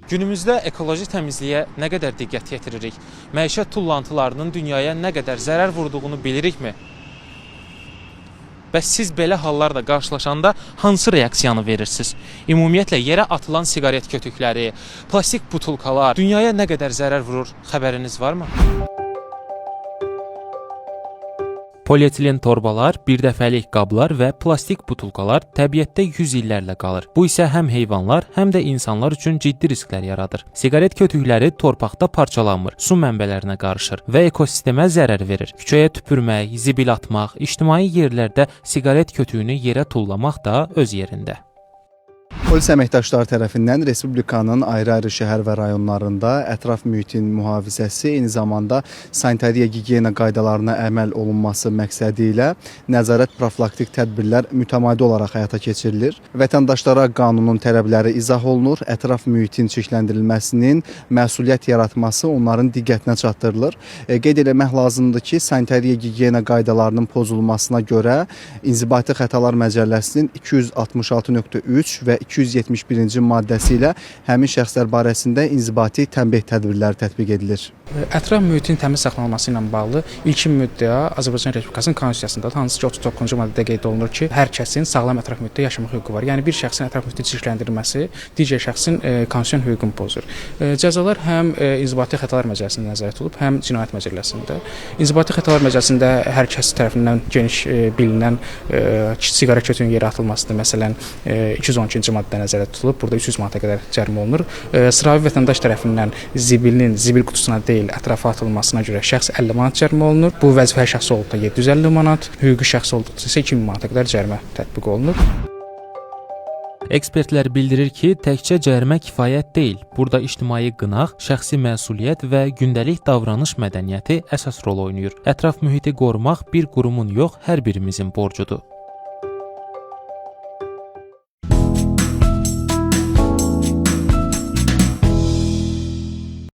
Günümüzdə ekoloji təmizliyə nə qədər diqqət yetiririk? Məişət tullantılarının dünyaya nə qədər zərər vurduğunu bilirikmi? Bəs siz belə hallarla qarşılaşanda hansı reaksiyanı verirsiniz? Ümumiyyətlə, yerə atılan siqaret kötükləri, plastik butulkalar dünyaya nə qədər zərər vurur, xəbəriniz varmı? Polietilen torbalar, birdəfəlik qablar və plastik butulkalar təbiətdə 100 illərlə qalır. Bu isə həm heyvanlar, həm də insanlar üçün ciddi risklər yaradır. Siqaret kötükləri torpaqda parçalanmır, su mənbələrinə qarışır və ekosistemə zərər verir. Küçəyə tüpürmək, zibil atmaq, ictimai yerlərdə siqaret kötüyünü yerə tullamaq da öz yerində. Polis əməkdaşları tərəfindən Respublikanın ayrı-ayrı şəhər və rayonlarında ətraf mühitin mühafizəsi, eyni zamanda sanitariya-gigiyena qaydalarına əməl olunması məqsədi ilə nəzarət profilaktik tədbirlər mütəmadi olaraq həyata keçirilir. Vətəndaşlara qanunun tələbləri izah olunur, ətraf mühitin çirkləndirilməsinin məsuliyyət yaratması onların diqqətinə çatdırılır. Qeyd eləmək lazımdır ki, sanitariya-gigiyena qaydalarının pozulmasına görə İnzibati Xətalar Məcəlləsinin 266.3 və 271-ci maddəsi ilə həmin şəxslər barəsində inzibati tənbeh tədbirləri tətbiq edilir. Ətraf mühitin təmiz saxlanılması ilə bağlı ilkin müddəa Azərbaycan Respublikasının Konstitusiyasında, hansı ki 39-cu maddədə qeyd olunur ki, hər kəsin sağlam ətraf mühitdə yaşamaq hüququ var. Yəni bir şəxsin ətraf mühiti çirkləndirilməsi digər şəxsin konstitusiyon hüququnu pozur. Cəzalar həm İnzibati Xətalar Məcəlləsində nəzərdə tutulub, həm Cinayət Məcəlləsində. İnzibati Xətalar Məcəlləsində hər kəs tərəfindən geniş bilinən siqaret kötüyünün yerə atılmasıdır. Məsələn, 212-ci maddə nəzərdə tutulub. Burada 300 manata qədər cərimə olunur. Sıravi vətəndaş tərəfindən zibil qutusuna deyil, ətrafa atılmasına görə şəxs 50 manat cərimə olunur. Bu vəzifəli şəxs olduqda 750 manat, hüquqi şəxs olduqda isə 2000 manata qədər cərimə tətbiq olunur. Ekspertlər bildirir ki, təkcə cərimə kifayət deyil. Burada ictimai qınaq, şəxsi məsuliyyət və gündəlik davranış mədəniyyəti əsas rol oynayır. Ətraf mühiti qorumaq bir qurumun yox, hər birimizin borcudur.